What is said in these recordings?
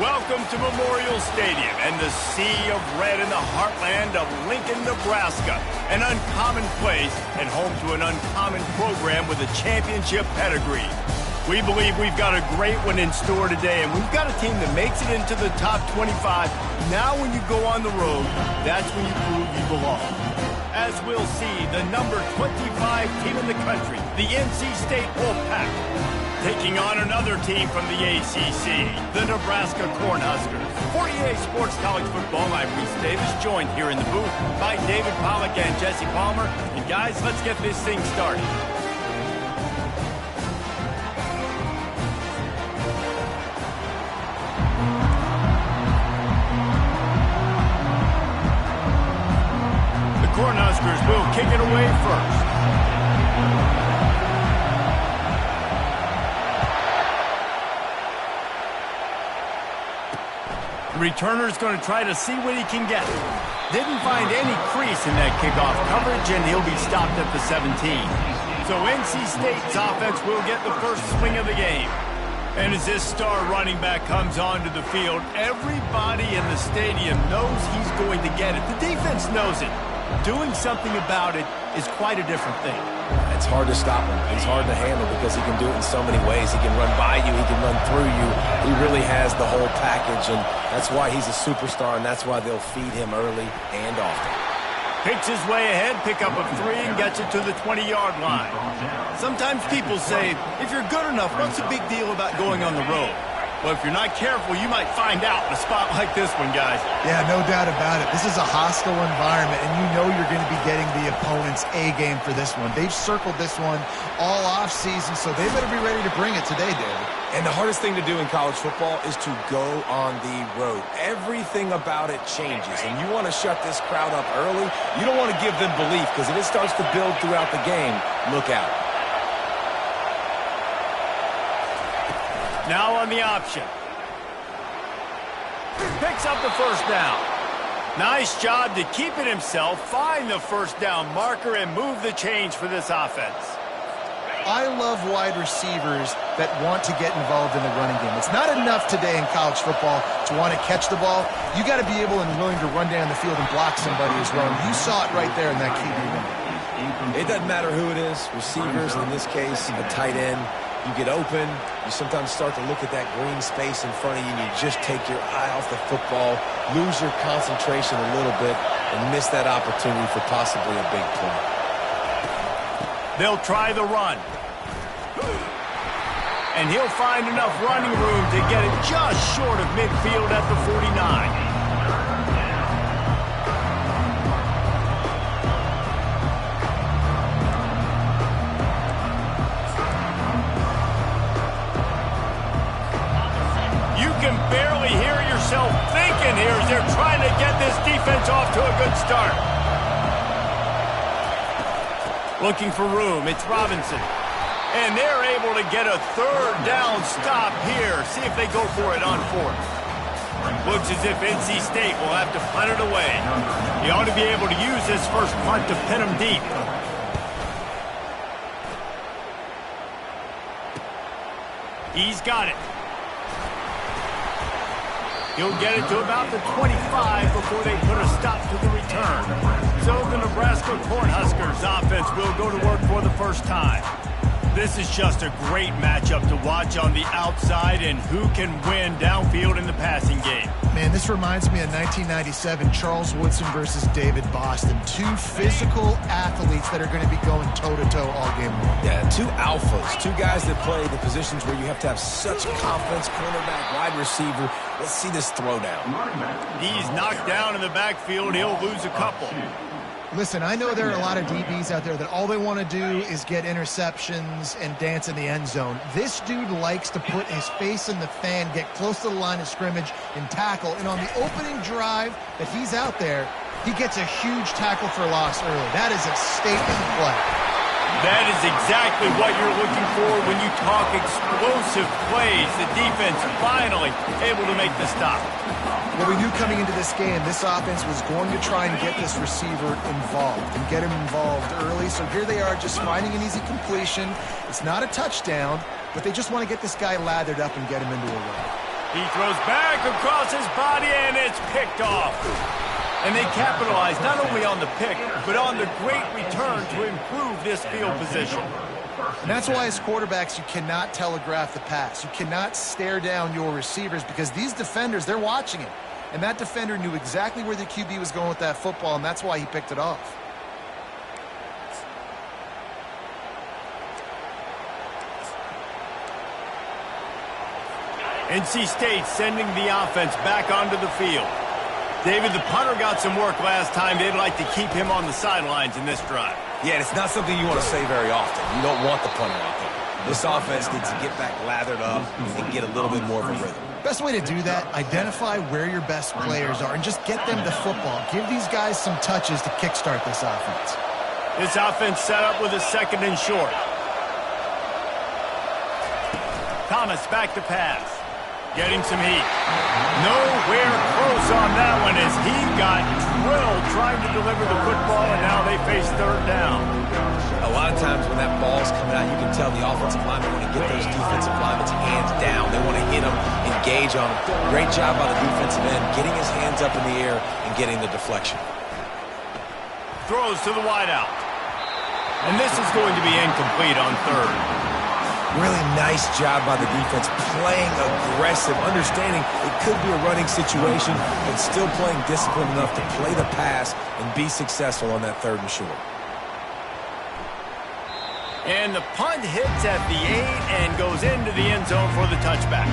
Welcome to Memorial Stadium and the sea of red in the heartland of Lincoln, Nebraska. An uncommon place and home to an uncommon program with a championship pedigree. We believe we've got a great one in store today, and we've got a team that makes it into the top 25. Now when you go on the road, that's when you prove you belong. As we'll see, the number 25 team in the country, the NC State Wolfpack, taking on another team from the ACC, the Nebraska Cornhuskers. For EA Sports College Football, I'm Reese Davis, joined here in the booth by David Pollack and Jesse Palmer. And guys, let's get this thing started. The Cornhuskers will kick it away first. The returner's going to try to see what he can get. Didn't find any crease in that kickoff coverage, and he'll be stopped at the 17. So NC State's offense will get the first swing of the game. And as this star running back comes onto the field, everybody in the stadium knows he's going to get it. The defense knows it. Doing something about it is quite a different thing. It's hard to stop him. He's hard to handle because he can do it in so many ways. He can run by you. He can run through you. He really has the whole package, and that's why he's a superstar, and that's why they'll feed him early and often. Picks his way ahead, pick up a 3, and gets it to the 20-yard line. Sometimes people say, if you're good enough, what's the big deal about going on the road? Well, if you're not careful, you might find out in a spot like this one, guys. Yeah, no doubt about it. This is a hostile environment, and you know you're going to be getting the opponent's A-game for this one. They've circled this one all off-season, so they better be ready to bring it today, David. And the hardest thing to do in college football is to go on the road. Everything about it changes, and you want to shut this crowd up early. You don't want to give them belief, because if it starts to build throughout the game, look out. Now on the option. Picks up the first down. Nice job to keep it himself, find the first down marker, and move the chains for this offense. I love wide receivers that want to get involved in the running game. It's not enough today in college football to want to catch the ball. You got to be able and willing to run down the field and block somebody as well. You saw it right there in that QB win. It doesn't matter who it is, receivers, in this case, a tight end. You get open, you sometimes start to look at that green space in front of you, and you just take your eye off the football, lose your concentration a little bit, and miss that opportunity for possibly a big play. They'll try the run. And he'll find enough running room to get it just short of midfield at the 49. Can barely hear yourself thinking here as they're trying to get this defense off to a good start. Looking for room, it's Robinson. And they're able to get a third down stop here. See if they go for it on 4th. Looks as if NC State will have to punt it away. He ought to be able to use this first punt to pin them deep. He's got it. He'll get it to about the 25 before they put a stop to the return. So the Nebraska Cornhuskers offense will go to work for the first time. This is just a great matchup to watch on the outside, and who can win downfield in the passing game. Man, this reminds me of 1997, Charles Woodson versus David Boston. Two physical athletes that are going to be going toe-to-toe all game long. Yeah, two alphas, two guys that play the positions where you have to have such confidence, cornerback, wide receiver. Let's see this throwdown. He's knocked down in the backfield. He'll lose a couple. Listen, I know there are a lot of DBs out there that all they want to do is get interceptions and dance in the end zone. This dude likes to put his face in the fan, get close to the line of scrimmage, and tackle. And on the opening drive that he's out there, he gets a huge tackle for loss early. That is a statement play. That is exactly what you're looking for when you talk explosive plays. The defense finally able to make the stop. Well, we knew coming into this game, this offense was going to try and get this receiver involved and get him involved early. So here they are just finding an easy completion. It's not a touchdown, but they just want to get this guy lathered up and get him into a run. He throws back across his body, and it's picked off. And they capitalize not only on the pick, but on the great return to improve this field position. And that's why as quarterbacks, you cannot telegraph the pass. You cannot stare down your receivers because these defenders, they're watching it. And that defender knew exactly where the QB was going with that football, and that's why he picked it off. NC State sending the offense back onto the field. David, the punter got some work last time. They'd like to keep him on the sidelines in this drive. Yeah, and it's not something you want to say very often. You don't want the punter out there. This offense needs to get back lathered up and get a little bit more of a rhythm. Best way to do that, identify where your best players are and just get them the football. Give these guys some touches to kickstart this offense. This offense set up with a 2nd and short. Thomas back to pass. Getting some heat. Nowhere close on that one as he got drilled trying to deliver the football, and now they face 3rd down. A lot of times when that ball's coming out, you can tell the offensive linemen want to get those defensive linemen's hands down. They want to hit them, engage on them. Great job by the defensive end, getting his hands up in the air and getting the deflection. Throws to the wideout. And this is going to be incomplete on 3rd. Really nice job by the defense, playing aggressive, understanding it could be a running situation, but still playing disciplined enough to play the pass and be successful on that 3rd and short. And the punt hits at the 8 and goes into the end zone for the touchback.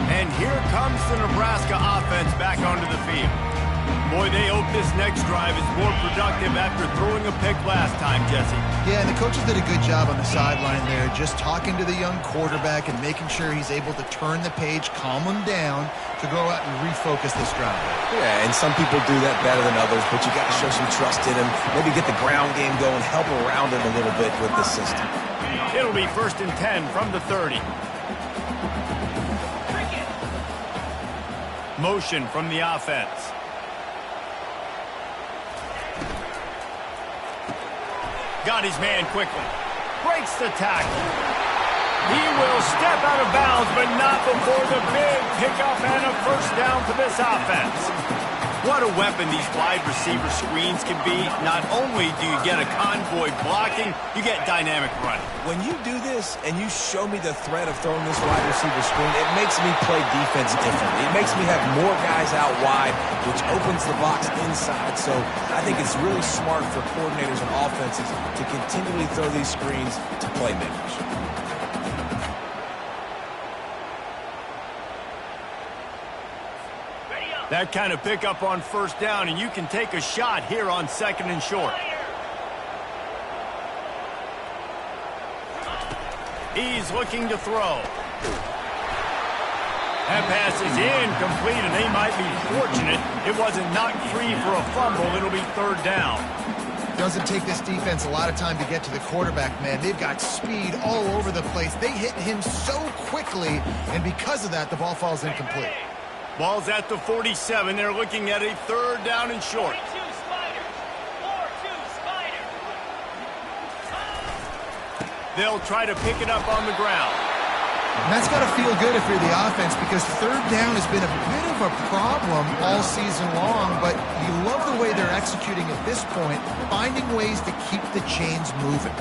And here comes the Nebraska offense back onto the field. Boy, they hope this next drive is more productive after throwing a pick last time, Jesse. Yeah, and the coaches did a good job on the sideline there, just talking to the young quarterback and making sure he's able to turn the page, calm him down to go out and refocus this drive. Yeah, and some people do that better than others, but you got to show some trust in him, maybe get the ground game going, help around him a little bit with this system. It'll be 1st and 10 from the 30. Motion from the offense. Got his man quickly. Breaks the tackle. He will step out of bounds, but not before the big pickup and a 1st down for this offense. What a weapon these wide receiver screens can be. Not only do you get a convoy blocking, you get dynamic running. When you do this and you show me the threat of throwing this wide receiver screen, it makes me play defense differently. It makes me have more guys out wide, which opens the box inside. So I think it's really smart for coordinators and offenses to continually throw these screens to playmakers. That kind of pickup on 1st down, and you can take a shot here on 2nd and short. He's looking to throw. That pass is incomplete, and they might be fortunate it wasn't knocked free for a fumble. It'll be 3rd down. Doesn't take this defense a lot of time to get to the quarterback, man. They've got speed all over the place. They hit him so quickly, and because of that, the ball falls incomplete. Ball's at the 47. They're looking at a 3rd down and short. They'll try to pick it up on the ground. And that's got to feel good if you're the offense because 3rd down has been a bit of a problem all season long, but you love the way they're executing at this point, finding ways to keep the chains moving.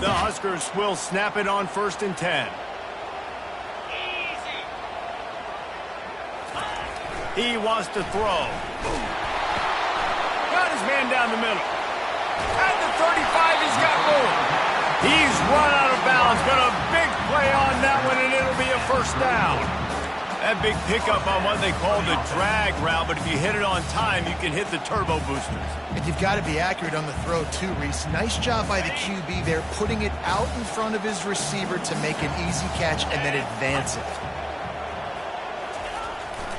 The Huskers will snap it on 1st and 10. He wants to throw. Got his man down the middle. At the 35, he's got room. He's run out of bounds, but a big play on that one, and it'll be a 1st down. That big pickup on what they call the drag route, but if you hit it on time, you can hit the turbo boosters. And you've got to be accurate on the throw, too, Reese. Nice job by the QB there, putting it out in front of his receiver to make an easy catch and then advance it.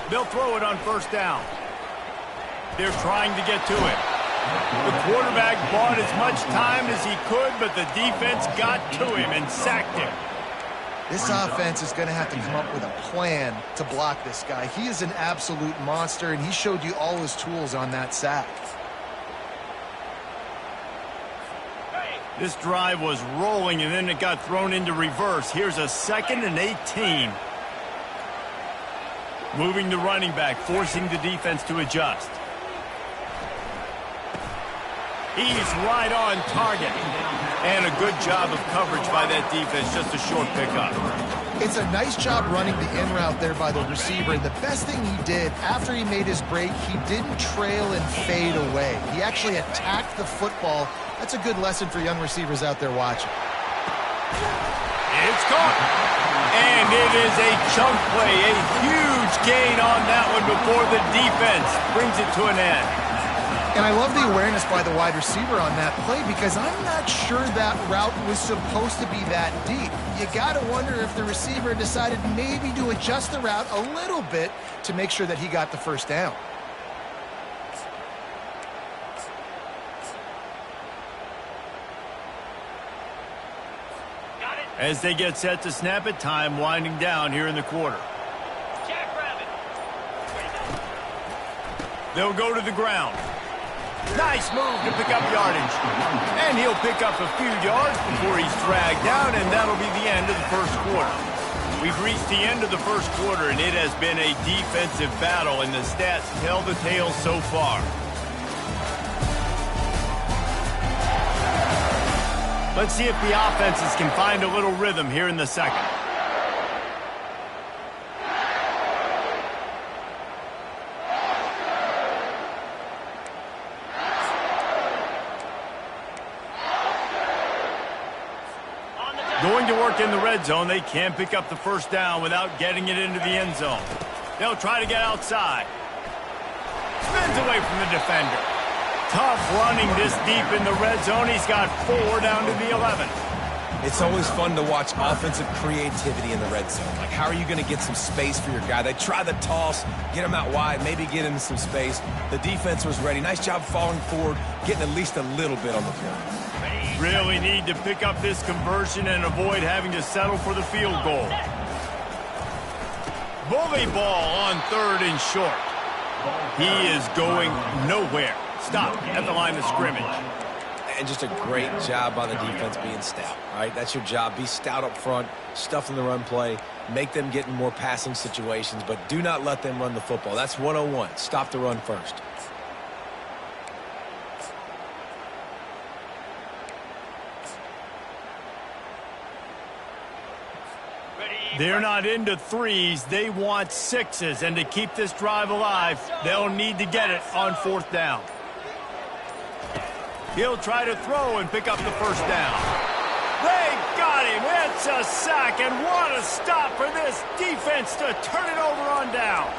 They'll throw it on 1st down. They're trying to get to it. The quarterback bought as much time as he could, but the defense got to him and sacked him. This offense is going to have to come up with a plan to block this guy. He is an absolute monster, and he showed you all his tools on that sack. This drive was rolling, and then it got thrown into reverse. Here's a 2nd and 18. Moving the running back, forcing the defense to adjust. He's right on target. And a good job of coverage by that defense, just a short pickup. It's a nice job running the in route there by the receiver. And the best thing he did after he made his break, he didn't trail and fade away. He actually attacked the football. That's a good lesson for young receivers out there watching. It's caught. And it is a chunk play, a huge gain on that one before the defense brings it to an end. And I love the awareness by the wide receiver on that play because I'm not sure that route was supposed to be that deep. You got to wonder if the receiver decided maybe to adjust the route a little bit to make sure that he got the first down. As they get set to snap it, time winding down here in the quarter. They'll go to the ground. Nice move to pick up yardage. And he'll pick up a few yards before he's dragged down, and that'll be the end of the first quarter. We've reached the end of the first quarter, and it has been a defensive battle, and the stats tell the tale so far. Let's see if the offenses can find a little rhythm here in the second. Going to work in the red zone, they can't pick up the first down without getting it into the end zone. They'll try to get outside. Spins away from the defender. Tough running this deep in the red zone. He's got 4 down to the 11. It's always fun to watch offensive creativity in the red zone. Like, how are you going to get some space for your guy? They try the toss, get him out wide, maybe get him some space. The defense was ready. Nice job falling forward, getting at least a little bit on the play. Really need to pick up this conversion and avoid having to settle for the field goal. Bully ball on 3rd and short. He is going nowhere. Stop at the line of scrimmage. And just a great job by the defense being stout, right? That's your job. Be stout up front, stuff in the run play, make them get in more passing situations, but do not let them run the football. That's 101. Stop the run first. They're not into 3s. They want 6s. And to keep this drive alive, they'll need to get it on 4th down. He'll try to throw and pick up the first down. They got him. It's a sack. And what a stop for this defense to turn it over on downs.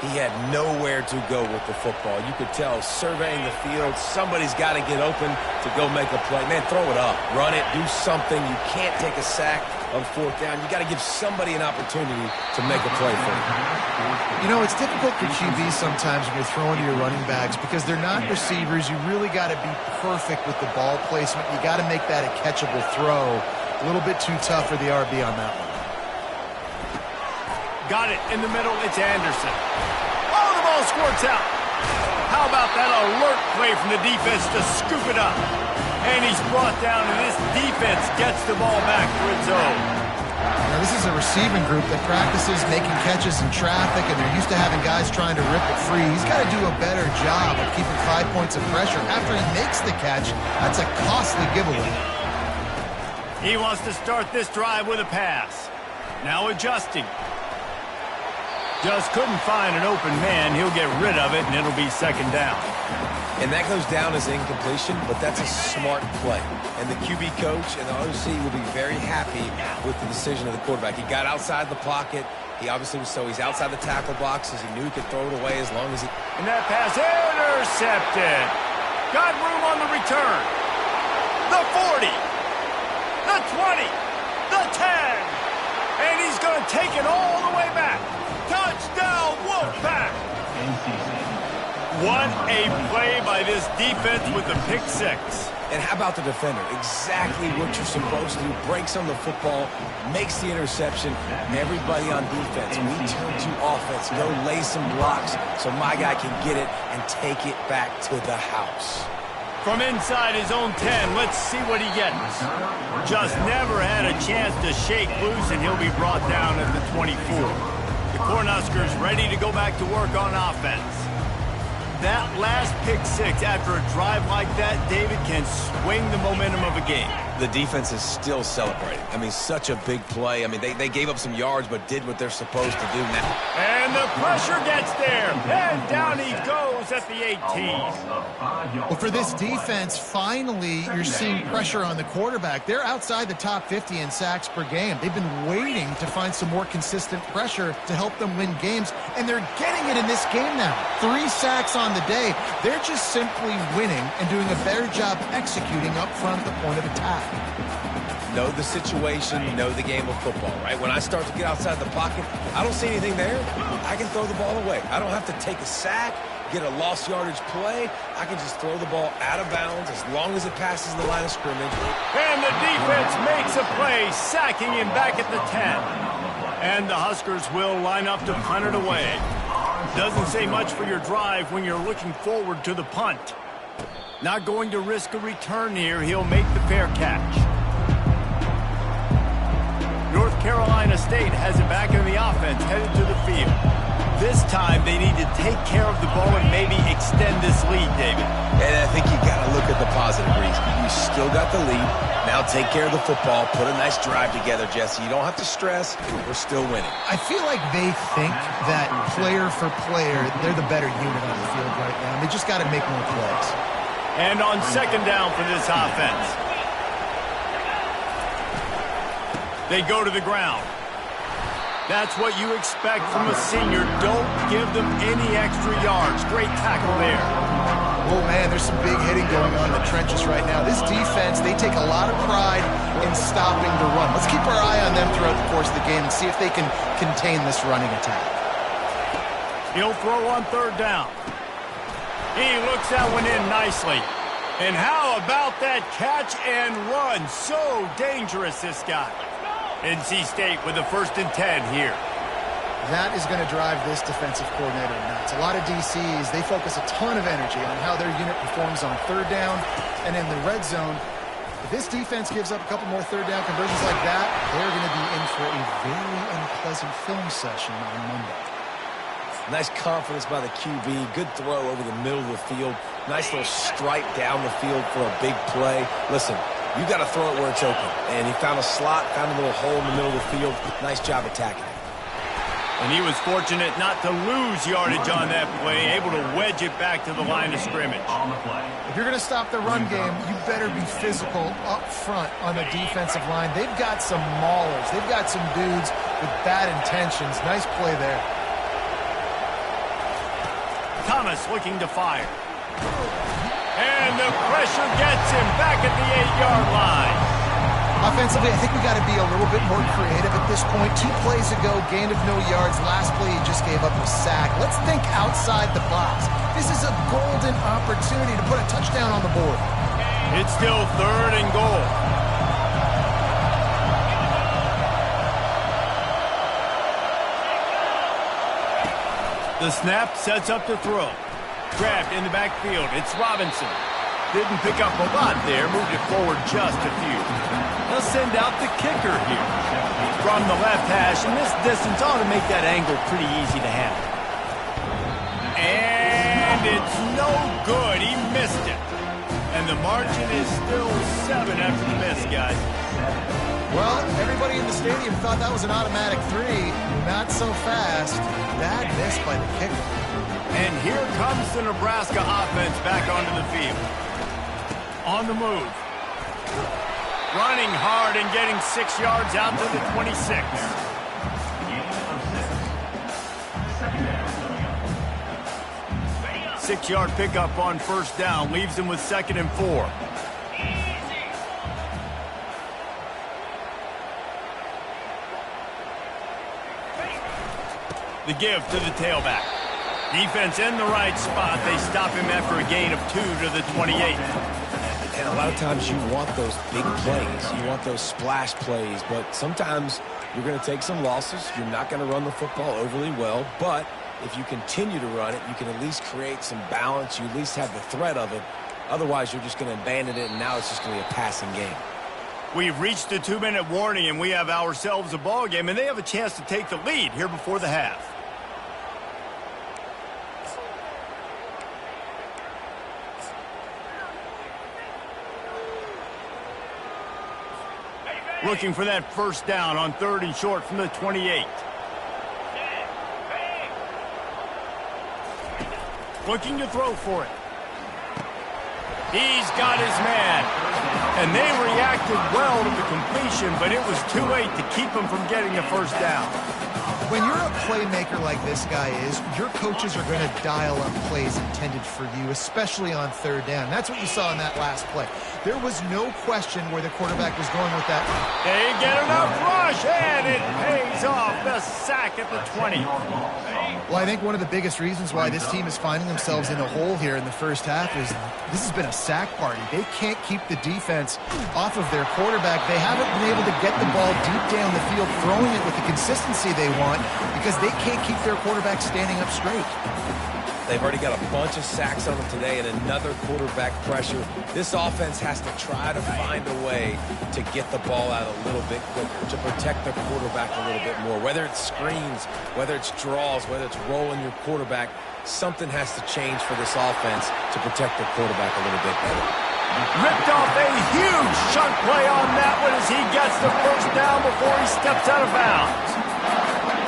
He had nowhere to go with the football. You could tell, surveying the field, somebody's got to get open to go make a play. Man, throw it up. Run it. Do something. You can't take a sack on 4th down. You got to give somebody an opportunity to make a play for you. You know, it's difficult for QBs sometimes when you're throwing to your running backs because they're not receivers. You really got to be perfect with the ball placement. You got to make that a catchable throw. A little bit too tough for the RB on that one. Got it in the middle. It's Anderson. Oh, the ball squirts out. How about that alert play from the defense to scoop it up? And he's brought down, and this defense gets the ball back for its own. Now, this is a receiving group that practices making catches in traffic, and they're used to having guys trying to rip it free. He's got to do a better job of keeping 5 points of pressure. After he makes the catch, that's a costly giveaway. He wants to start this drive with a pass. Now adjusting. Just couldn't find an open man. He'll get rid of it, and it'll be 2nd down. And that goes down as incompletion, but that's a smart play. And the QB coach and the OC will be very happy with the decision of the quarterback. He got outside the pocket. He obviously was he's outside the tackle boxes. He knew he could throw it away as long as he... And that pass intercepted. Got room on the return. The 40. The 20. The 10. And he's going to take it all the way back. Touchdown, Wolfpack! What a play by this defense with the pick 6. And how about the defender? Exactly what you're supposed to do. Breaks on the football, makes the interception. Everybody on defense, we turn to offense. Go lay some blocks so my guy can get it and take it back to the house. From inside his own 10, let's see what he gets. Just never had a chance to shake loose, and he'll be brought down at the 24. The Cornhuskers ready to go back to work on offense. That last pick six after a drive like that, David, can swing the momentum of a game. The defense is still celebrating. I mean, such a big play. I mean, they gave up some yards but did what they're supposed to do now. And the pressure gets there. And down he goes at the 18. Well, for this defense, finally, you're seeing pressure on the quarterback. They're outside the top 50 in sacks per game. They've been waiting to find some more consistent pressure to help them win games, and they're getting it in this game now. 3 sacks on the day. They're just simply winning and doing a better job executing up front at the point of attack. Know the situation, know the game of football, right? When I start to get outside the pocket, I don't see anything there. I can throw the ball away. I don't have to take a sack, get a lost yardage play. I can just throw the ball out of bounds as long as it passes the line of scrimmage. And the defense makes a play, sacking him back at the 10. And the Huskers will line up to punt it away. Doesn't say much for your drive when you're looking forward to the punt. Not going to risk a return here. He'll make the fair catch. North Carolina State has it back in the offense, headed to the field. This time, they need to take care of the ball and maybe extend this lead, David. And I think you got to look at the positive, Reese. You still got the lead. Now take care of the football. Put a nice drive together, Jesse. You don't have to stress. We're still winning. I feel like they think that player for player, they're the better unit on the field right now. They just got to make more plays. And on second down for this offense, they go to the ground. That's what you expect from a senior. Don't give them any extra yards. Great tackle there. Oh, man, there's some big hitting going on in the trenches right now. This defense, they take a lot of pride in stopping the run. Let's keep our eye on them throughout the course of the game and see if they can contain this running attack. He'll throw on third down. He looks that one in nicely. And how about that catch and run? So dangerous, this guy. NC State with the 1st and 10 here. That is going to drive this defensive coordinator nuts. A lot of DCs, they focus a ton of energy on how their unit performs on third down and in the red zone. If this defense gives up a couple more third down conversions like that, they're going to be in for a very unpleasant film session on Monday. Nice confidence by the QB. Good throw over the middle of the field. Nice little stripe down the field for a big play. Listen, you got to throw it where it's open. And he found a slot, found a little hole in the middle of the field. Nice job attacking it. And he was fortunate not to lose yardage on that play, able to wedge it back to the line of scrimmage. If you're going to stop the run game, you better be physical up front on the defensive line. They've got some maulers. They've got some dudes with bad intentions. Nice play there. Thomas looking to fire. And the pressure gets him back at the 8-yard line. Offensively, I think we got to be a little bit more creative at this point. 2 plays ago, gain of no yards. Last play, he just gave up a sack. Let's think outside the box. This is a golden opportunity to put a touchdown on the board. It's still 3rd and goal. The snap sets up to throw. Grabbed in the backfield. It's Robinson. Didn't pick up a lot there. Moved it forward just a few. They'll send out the kicker here. From the left hash, and this distance ought to make that angle pretty easy to handle. And it's no good. He missed it. And the margin is still 7 after the miss, guys. Well, everybody in the stadium thought that was an automatic 3. Not so fast. Bad miss by the kicker. And here comes the Nebraska offense back onto the field. On the move. Running hard and getting 6 yards out to the 26. Six-yard pickup on first down. Leaves him with 2nd and 4. The give to the tailback. Defense in the right spot. They stop him after a gain of 2 to the 28. And a lot of times you want those big plays. You want those splash plays. But sometimes you're going to take some losses. You're not going to run the football overly well. But if you continue to run it, you can at least create some balance. You at least have the threat of it. Otherwise, you're just going to abandon it, and now it's just going to be a passing game. We've reached the 2-minute warning, and we have ourselves a ball game, and they have a chance to take the lead here before the half. Looking for that first down on 3rd and short from the 28. Looking to throw for it. He's got his man. And they reacted well to the completion, but it was too late to keep him from getting the first down. When you're a playmaker like this guy is, your coaches are going to dial up plays intended for you, especially on 3rd down. That's what you saw in that last play. There was no question where the quarterback was going with that. They get enough rush, and it pays off. The sack at the 20. Well, I think one of the biggest reasons why this team is finding themselves in a hole here in the first half is this has been a sack party. They can't keep the defense off of their quarterback. They haven't been able to get the ball deep down the field, throwing it with the consistency they want, because they can't keep their quarterback standing up straight. They've already got a bunch of sacks on them today and another quarterback pressure. This offense has to try to find a way to get the ball out a little bit quicker, to protect their quarterback a little bit more. Whether it's screens, whether it's draws, whether it's rolling your quarterback, something has to change for this offense to protect their quarterback a little bit better. Ripped off a huge chunk play on that one as he gets the first down before he steps out of bounds.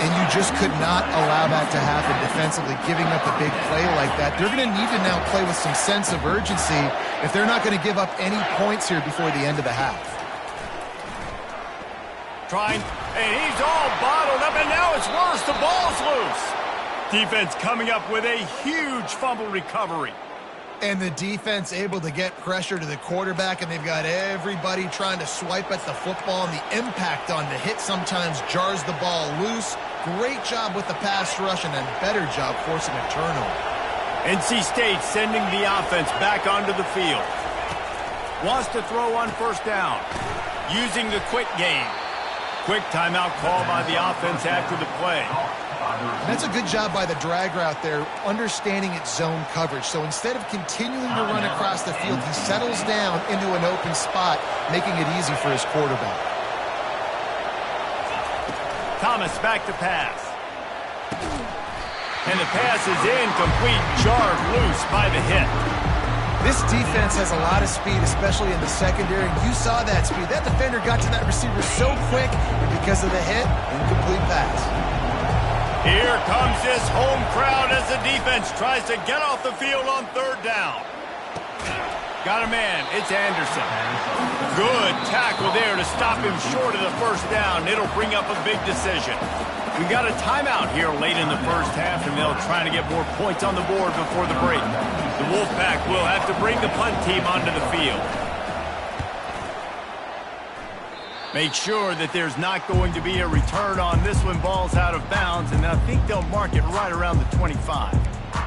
And you just could not allow that to happen defensively, giving up a big play like that. They're going to need to now play with some sense of urgency if they're not going to give up any points here before the end of the half. Trying, and he's all bottled up, and now it's worse. The ball's loose. Defense coming up with a huge fumble recovery. And the defense able to get pressure to the quarterback, and they've got everybody trying to swipe at the football, and the impact on the hit sometimes jars the ball loose. Great job with the pass rush, and a better job forcing a turnover. NC State sending the offense back onto the field. Wants to throw on 1st down. Using the quick game. Quick timeout call by the offense after the play. And that's a good job by the drag route there, understanding its zone coverage. So instead of continuing to run across the field, he settles down into an open spot, making it easy for his quarterback. Thomas back to pass. And the pass is incomplete, jarred loose by the hit. This defense has a lot of speed, especially in the secondary. You saw that speed. That defender got to that receiver so quick, and because of the hit, incomplete pass. Here comes this home crowd as the defense tries to get off the field on 3rd down. Got a man. It's Anderson. Good tackle there to stop him short of the first down. It'll bring up a big decision. We got a timeout here late in the first half, and they'll try to get more points on the board before the break. The Wolfpack will have to bring the punt team onto the field. Make sure that there's not going to be a return on this when ball's out of bounds, and I think they'll mark it right around the 25.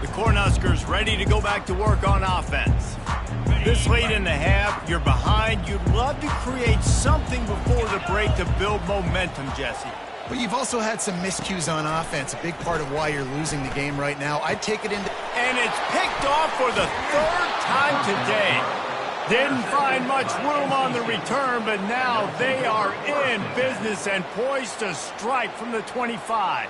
The Cornhuskers ready to go back to work on offense. This late in the half, you're behind. You'd love to create something before the break to build momentum, Jesse. But you've also had some miscues on offense, a big part of why you're losing the game right now. I'd take it into... And it's picked off for the 3rd time today. Didn't find much room on the return, but now they are in business and poised to strike from the 25.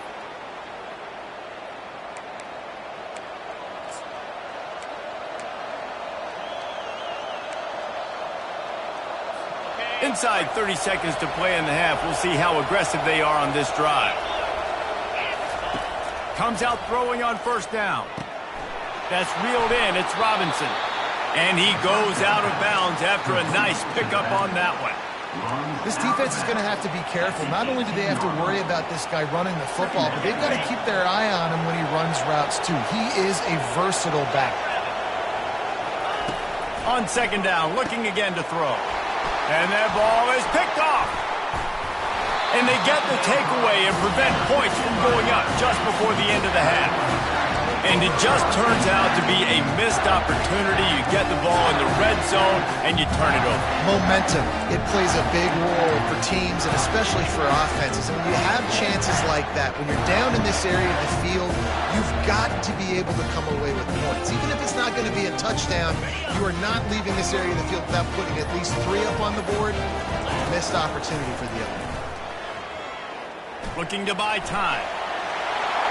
Inside 30 seconds to play in the half. We'll see how aggressive they are on this drive. Comes out throwing on 1st down. That's reeled in. It's Robinson. And he goes out of bounds after a nice pickup on that one. This defense is going to have to be careful. Not only do they have to worry about this guy running the football, but they've got to keep their eye on him when he runs routes too. He is a versatile back. On 2nd down, looking again to throw. And that ball is picked off. And they get the takeaway and prevent points from going up just before the end of the half. And it just turns out to be a missed opportunity. You get the ball in the red zone and you turn it over. Momentum. It plays a big role for teams and especially for offenses. And when you have chances like that, when you're down in this area of the field, you've got to be able to come away with points. Even if it's not going to be a touchdown, you are not leaving this area of the field without putting at least 3 up on the board. Missed opportunity for the other. Looking to buy time.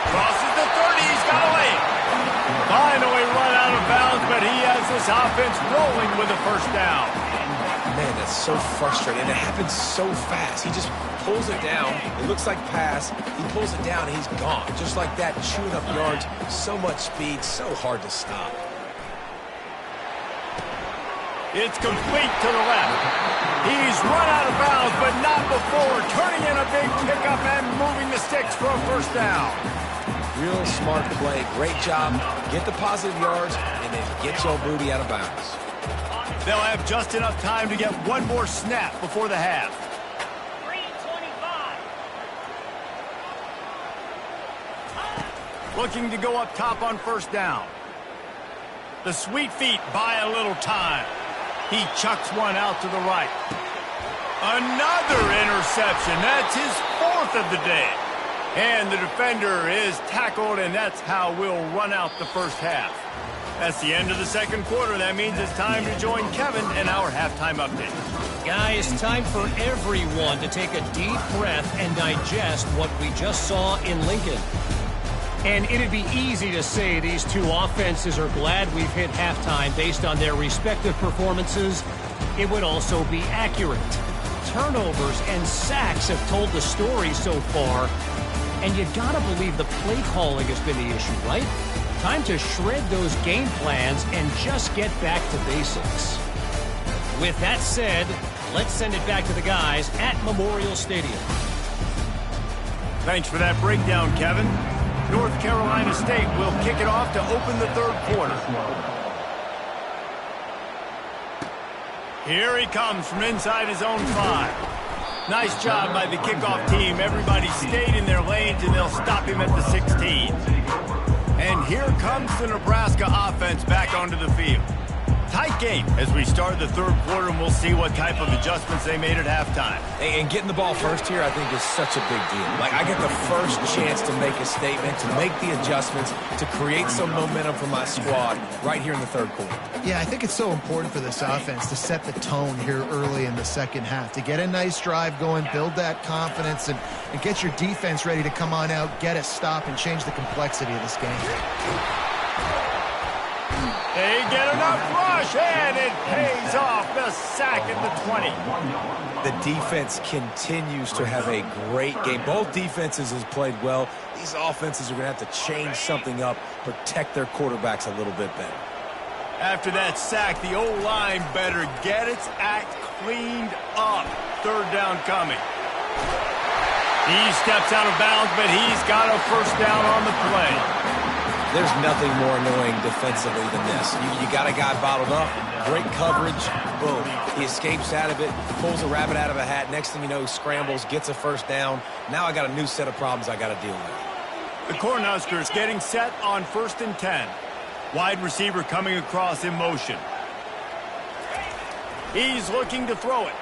Crosses the 30, he's got away. Finally run out of bounds, but he has this offense rolling with a 1st down. Man, that's so frustrating. And it happens so fast. He just pulls it down. It looks like pass. He pulls it down, and he's gone. Just like that, chewing up yards. So much speed, so hard to stop. It's complete to the left. He's run out of bounds, but not before turning in a big pickup and moving the sticks for a first down. Real smart play. Great job. Get the positive yards, and then get your booty out of bounds. They'll have just enough time to get one more snap before the half. 3:25. Looking to go up top on first down. The sweet feet buy a little time. He chucks one out to the right. Another interception. That's his fourth of the day. And the defender is tackled, and that's how we'll run out the first half. That's the end of the second quarter. That means it's time to join Kevin in our halftime update. Guys, time for everyone to take a deep breath and digest what we just saw in Lincoln. And it'd be easy to say these two offenses are glad we've hit halftime based on their respective performances. It would also be accurate. Turnovers and sacks have told the story so far. And you gotta believe the play calling has been the issue, right? Time to shred those game plans and just get back to basics. With that said, let's send it back to the guys at Memorial Stadium. Thanks for that breakdown, Kevin. North Carolina State will kick it off to open the third quarter. Here he comes from inside his own 5. Nice job by the kickoff team. Everybody stayed in their lanes, and they'll stop him at the 16. And here comes the Nebraska offense back onto the field. Tight game as we start the third quarter, and we'll see what type of adjustments they made at halftime. And getting the ball first here, I think, is such a big deal. Like, I get the first chance to make a statement, to make the adjustments, to create some momentum for my squad right here in the third quarter. Yeah, I think it's so important for this offense to set the tone here early in the second half, to get a nice drive going, build that confidence, and get your defense ready to come on out, get a stop, and change the complexity of this game. They get enough rush, and it pays off. The sack at the 20. The defense continues to have a great game. Both defenses have played well. These offenses are going to have to change something up, protect their quarterbacks a little bit better. After that sack, the O-line better get its act cleaned up. Third down coming. He steps out of bounds, but he's got a first down on the play. There's nothing more annoying defensively than this. You got a guy bottled up, great coverage, boom. He escapes out of it, pulls a rabbit out of a hat. Next thing you know, he scrambles, gets a first down. Now I got a new set of problems I got to deal with. The Cornhuskers getting set on 1st and 10. Wide receiver coming across in motion. He's looking to throw it.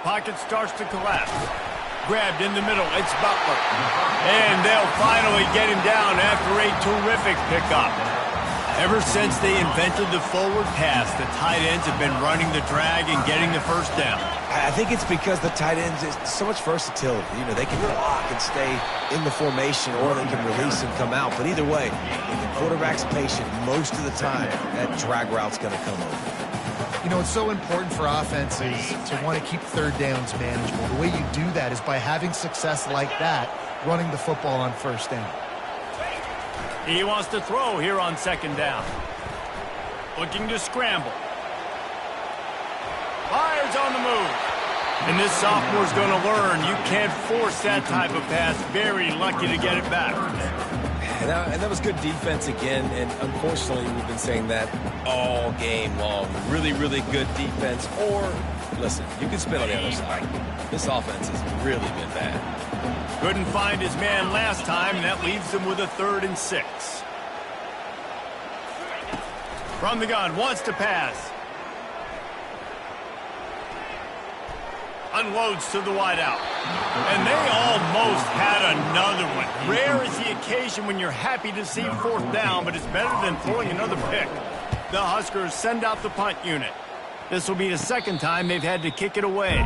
Pocket starts to collapse. Grabbed in the middle, it's Butler. And they'll finally get him down after a terrific pickup. Ever since they invented the forward pass, the tight ends have been running the drag and getting the first down. I think it's because the tight ends is so much versatility. You know, they can block and stay in the formation, or they can release and come out. But either way, if the quarterback's patient most of the time, that drag route's going to come over. You know, it's so important for offenses to want to keep third downs manageable. The way you do that is by having success like that, running the football on first down. He wants to throw here on second down. Looking to scramble. Fires on the move. And this sophomore's going to learn you can't force that type of pass. Very lucky to get it back. And that was good defense again, and unfortunately we've been saying that all game long. Really, really good defense. Or, listen, you can spin on the other side. This offense has really been bad. Couldn't find his man last time, and that leaves him with a 3rd and 6. From the gun, wants to pass. Unloads to the wideout. And they almost had another one. Rare is the occasion when you're happy to see 4th down, but it's better than throwing another pick. The Huskers send out the punt unit. This will be the second time they've had to kick it away.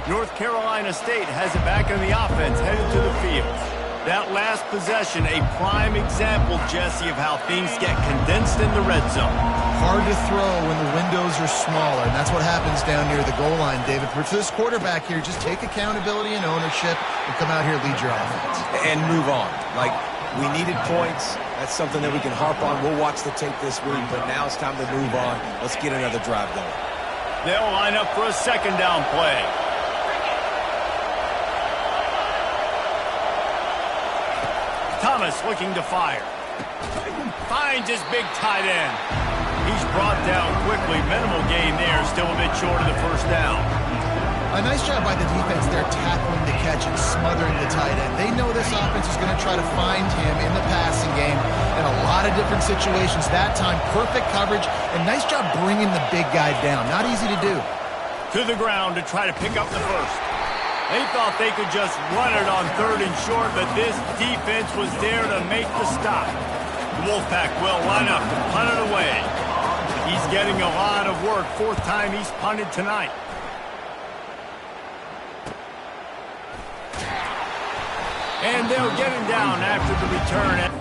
North Carolina State has it back on the offense, headed to the field. That last possession, a prime example, Jesse, of how things get condensed in the red zone. Hard to throw when the windows are smaller, and that's what happens down near the goal line, David. For this quarterback here, just take accountability and ownership and come out here and lead your offense. And move on. Like, we needed points. That's something that we can harp on. We'll watch the tape this week, but now it's time to move on. Let's get another drive going. They'll line up for a second down play. Thomas looking to fire. Finds his big tight end. He's brought down quickly. Minimal gain there. Still a bit short of the first down. A nice job by the defense there tackling the catch and smothering the tight end. They know this offense is going to try to find him in the passing game in a lot of different situations. That time, perfect coverage, and nice job bringing the big guy down. Not easy to do. To the ground to try to pick up the first. They thought they could just run it on 3rd and short, but this defense was there to make the stop. The Wolfpack will line up to punt it away. He's getting a lot of work. 4th time he's punted tonight. And they'll get him down after the return.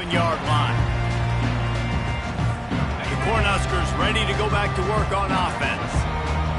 Yard line. And the Cornhuskers ready to go back to work on offense.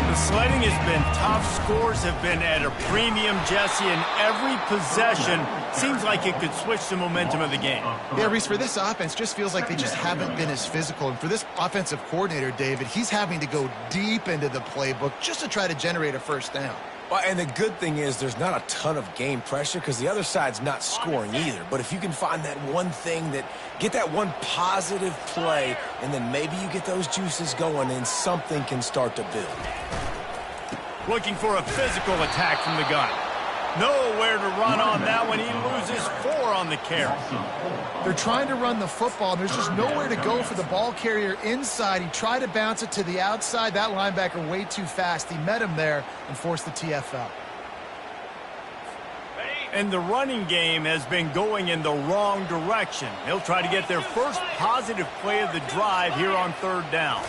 The sledding has been tough. Scores have been at a premium, Jesse, and every possession seems like it could switch the momentum of the game. Yeah, Reese, for this offense, just feels like they just haven't been as physical. And for this offensive coordinator, David, he's having to go deep into the playbook just to try to generate a first down. Well, and the good thing is there's not a ton of game pressure because the other side's not scoring either. But if you can find that one thing get that one positive play, and then maybe you get those juices going and something can start to build. Looking for a physical attack from the gun. Nowhere to run on that one. He loses 4 on the carry. They're trying to run the football. There's just nowhere to go for the ball carrier inside. He tried to bounce it to the outside. That linebacker way too fast. He met him there and forced the TFL. And the running game has been going in the wrong direction. He'll try to get their first positive play of the drive here on 3rd down.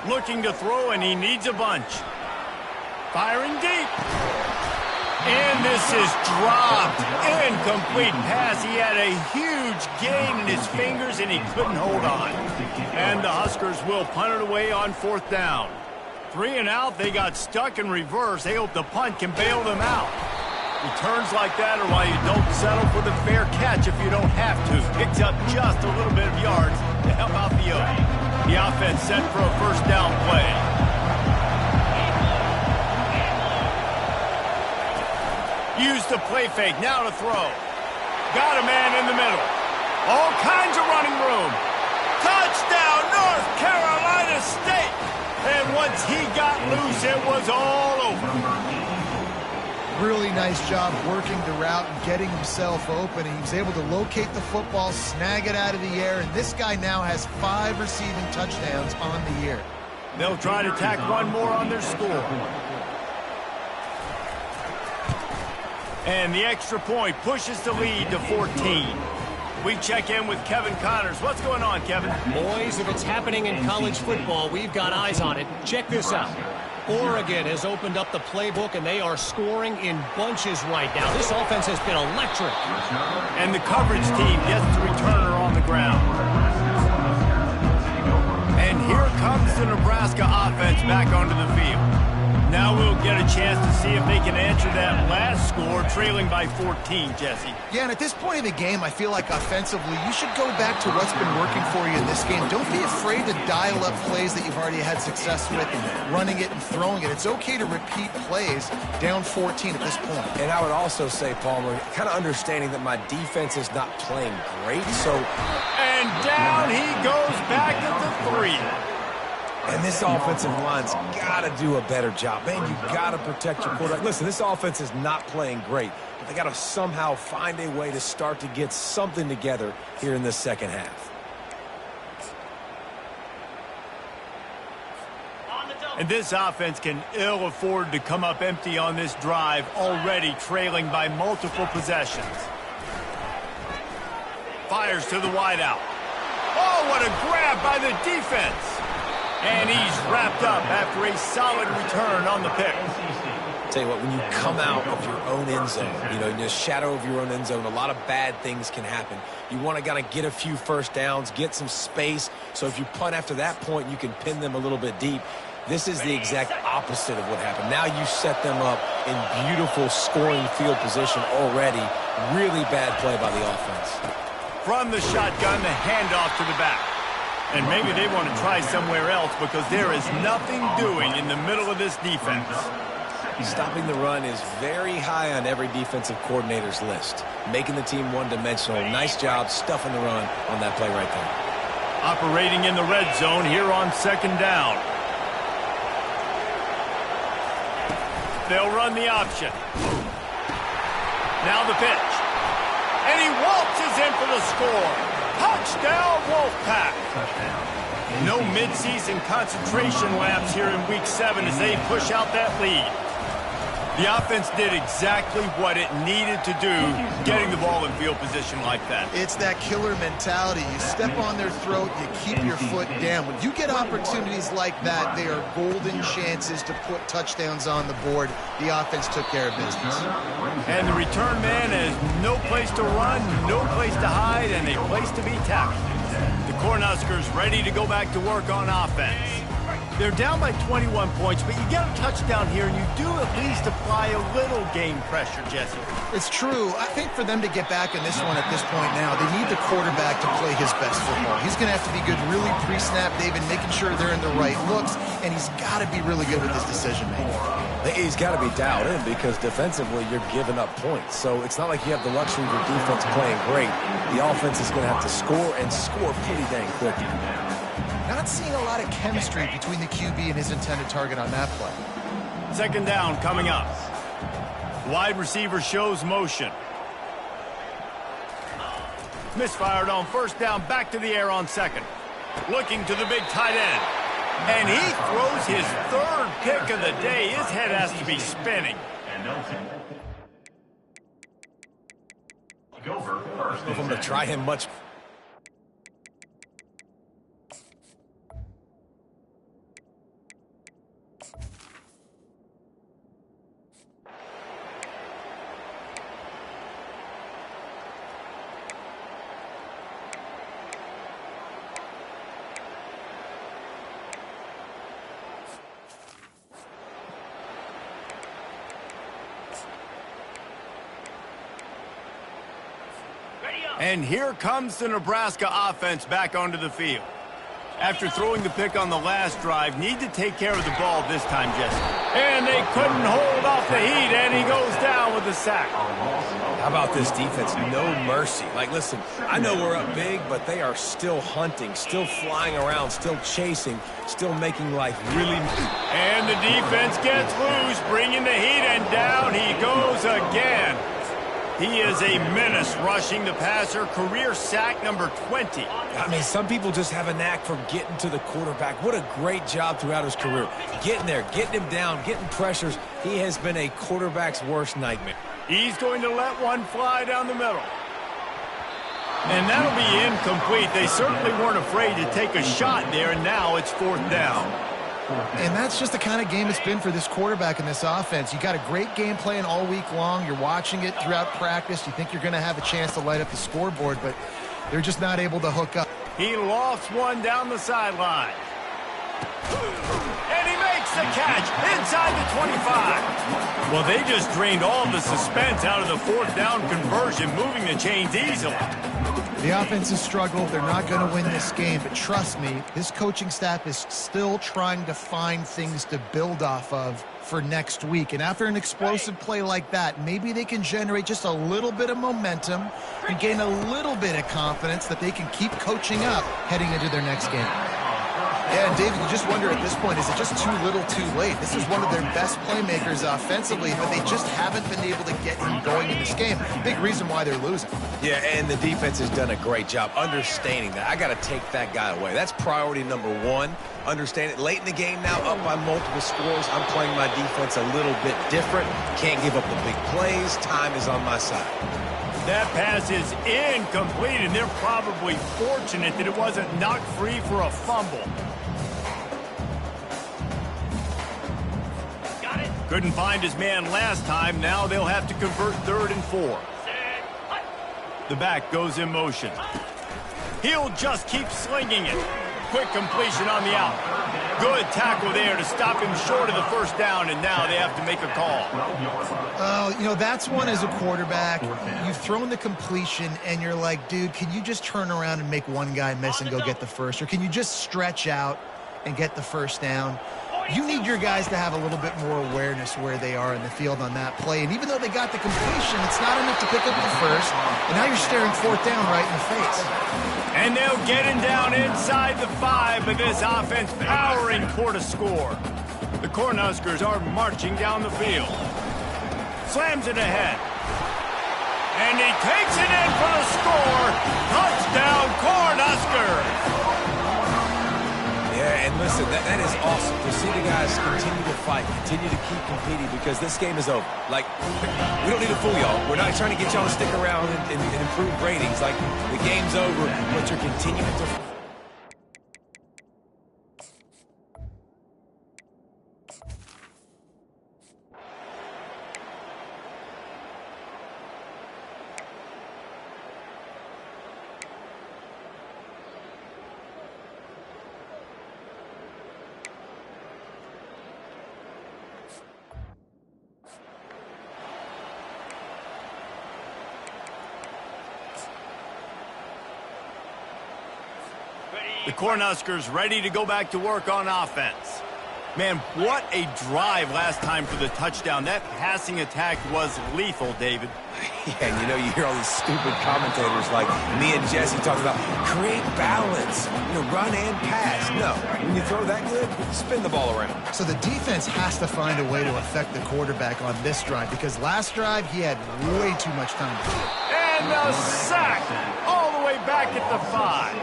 Looking to throw, and he needs a bunch. Firing deep. And this is dropped. Incomplete pass. He had a huge gain in his fingers, and he couldn't hold on. And the Huskers will punt it away on 4th down. 3 and out. They got stuck in reverse. They hope the punt can bail them out. Returns like that are why you don't settle for the fair catch if you don't have to. Picks up just a little bit of yards to help out the Oak. The offense set for a first down play. Use the play fake, now to throw. Got a man in the middle. All kinds of running room. Touchdown, North Carolina State. And once he got loose, it was all over. Really nice job working the route and getting himself open. He was able to locate the football, snag it out of the air, and this guy now has 5 receiving touchdowns on the year. They'll try to tack one more on their score. And the extra point pushes the lead to 14. We check in with Kevin Connors. What's going on, Kevin? Boys, if it's happening in college football, we've got eyes on it. Check this out. Oregon has opened up the playbook, and they are scoring in bunches right now. This offense has been electric. And the coverage team gets the returner on the ground. And here comes the Nebraska offense back onto the field. Now we'll get a chance to see if they can answer that last score, trailing by 14, Jesse. Yeah, and at this point in the game, I feel like offensively, you should go back to what's been working for you in this game. Don't be afraid to dial up plays that you've already had success with, running it and throwing it. It's okay to repeat plays down 14 at this point. And I would also say, Palmer, kind of understanding that my defense is not playing great, so... And down he goes back at the 3. And this offensive line's got to do a better job. Man, you got to protect your quarterback. Listen, this offense is not playing great, but they got to somehow find a way to start to get something together here in this second half. And this offense can ill afford to come up empty on this drive, already trailing by multiple possessions. Fires to the wideout. Oh, what a grab by the defense. And he's wrapped up after a solid return on the pick. Tell you what, when you come out of your own end zone, you know, in the shadow of your own end zone, a lot of bad things can happen. You want to kind of get a few first downs, get some space, so if you punt after that point, you can pin them a little bit deep. This is the exact opposite of what happened. Now you set them up in beautiful scoring field position already. Really bad play by the offense. From the shotgun, the handoff to the back. And maybe they want to try somewhere else because there is nothing doing in the middle of this defense. Stopping the run is very high on every defensive coordinator's list. Making the team one-dimensional. Nice job stuffing the run on that play right there. Operating in the red zone here on second down. They'll run the option. Now the pitch. And he waltzes in for the score. Touchdown, Wolfpack. No midseason concentration laps here in Week 7 as they push out that lead. The offense did exactly what it needed to do, getting the ball in field position like that. It's that killer mentality. You step on their throat, you keep your foot down. When you get opportunities like that, they are golden chances to put touchdowns on the board. The offense took care of business. And the return man has no place to run, no place to hide, and a place to be tackled. The Cornhuskers ready to go back to work on offense. They're down by 21 points, but you get a touchdown here, and you do at least apply a little game pressure, Jesse. It's true. I think for them to get back in this one at this point now, they need the quarterback to play his best football. He's going to have to be good really pre-snap, David, making sure they're in the right looks, and he's got to be really good with his decision-making. He's got to be dialed in because defensively you're giving up points. So it's not like you have the luxury of your defense playing great. The offense is going to have to score and score pretty dang quickly. Not seeing a lot of chemistry between the QB and his intended target on that play. Second down coming up. Wide receiver shows motion. Misfired on first down, back to the air on second. Looking to the big tight end. And he throws his third pick of the day. His head has to be spinning. I'm going to try him much. And here comes the Nebraska offense back onto the field. After throwing the pick on the last drive, need to take care of the ball this time, Jesse. And they couldn't hold off the heat, and he goes down with a sack. How about this defense? No mercy. Like, listen, I know we're up big, but they are still hunting, still flying around, still chasing, still making life really... And the defense gets loose, bringing the heat, and down he goes again. He is a menace rushing the passer, career sack number 20. I mean, some people just have a knack for getting to the quarterback. What a great job throughout his career. Getting there, getting him down, getting pressures. He has been a quarterback's worst nightmare. He's going to let one fly down the middle. And that'll be incomplete. They certainly weren't afraid to take a shot there, and now it's fourth down. And that's just the kind of game it's been for this quarterback in this offense. You got a great game plan all week long. You're watching it throughout practice. You think you're going to have a chance to light up the scoreboard, but they're just not able to hook up. He lofts one down the sideline. And he makes the catch. inside the 25. Well, they just drained all the suspense out of the fourth down conversion, moving the chains easily. The offense has struggled. They're not going to win this game, but trust me, this coaching staff is still trying to find things to build off of for next week. And after an explosive play like that, maybe they can generate just a little bit of momentum and gain a little bit of confidence that they can keep coaching up heading into their next game. Yeah, and David, you just wonder at this point, is it just too little too late? This is one of their best playmakers offensively, but they just haven't been able to get him going in this game. Big reason why they're losing. Yeah, and the defense has done a great job understanding that. I got to take that guy away. That's priority number one. Understand it. Late in the game now, up by multiple scores. I'm playing my defense a little bit different. Can't give up the big plays. Time is on my side. That pass is incomplete, and they're probably fortunate that it wasn't knocked free for a fumble. Got it. Couldn't find his man last time. Now they'll have to convert 3rd and 4. The back goes in motion. He'll just keep slinging it. Quick completion on the out. Good tackle there to stop him short of the first down, and now they have to make a call. You know, that's one as a quarterback. You've thrown the completion, and you're like, dude, can you just turn around and make one guy miss and go get the first? Or can you just stretch out and get the first down? You need your guys to have a little bit more awareness where they are in the field on that play. And even though they got the completion, it's not enough to pick up the first. And now you're staring 4th down right in the face. And they'll get him down inside the 5, but this offense powering toward a score. The Cornhuskers are marching down the field. Slams it ahead. And he takes it in for the score. Touchdown, Cornhuskers! Yeah, and listen, that is awesome to see the guys continue to fight, continue to keep competing, because this game is over. Like, we don't need to fool y'all. We're not trying to get y'all to stick around and improve ratings. Like, the game's over, but you're continuing to... The Cornhuskers ready to go back to work on offense. Man, what a drive last time for the touchdown. That passing attack was lethal, David. Yeah, and you know, you hear all these stupid commentators like me and Jesse talking about create balance, run and pass. No, when you throw that good, spin the ball around. So the defense has to find a way to affect the quarterback on this drive, because last drive he had way too much time to do it. And the sack all the way back at the 5.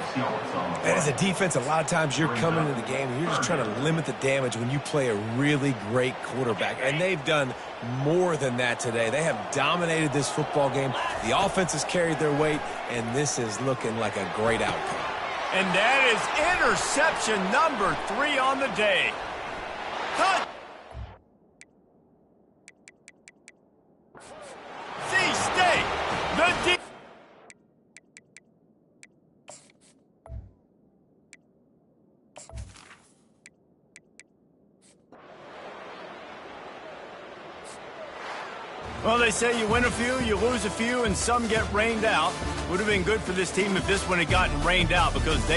And as a defense, a lot of times you're coming into the game and you're just trying to limit the damage when you play a really great quarterback. And they've done more than that today. They have dominated this football game. The offense has carried their weight, and this is looking like a great outcome. And that is interception number 3 on the day. C-State, the Well, they say you win a few, you lose a few, and some get rained out. Would have been good for this team if this one had gotten rained out, because they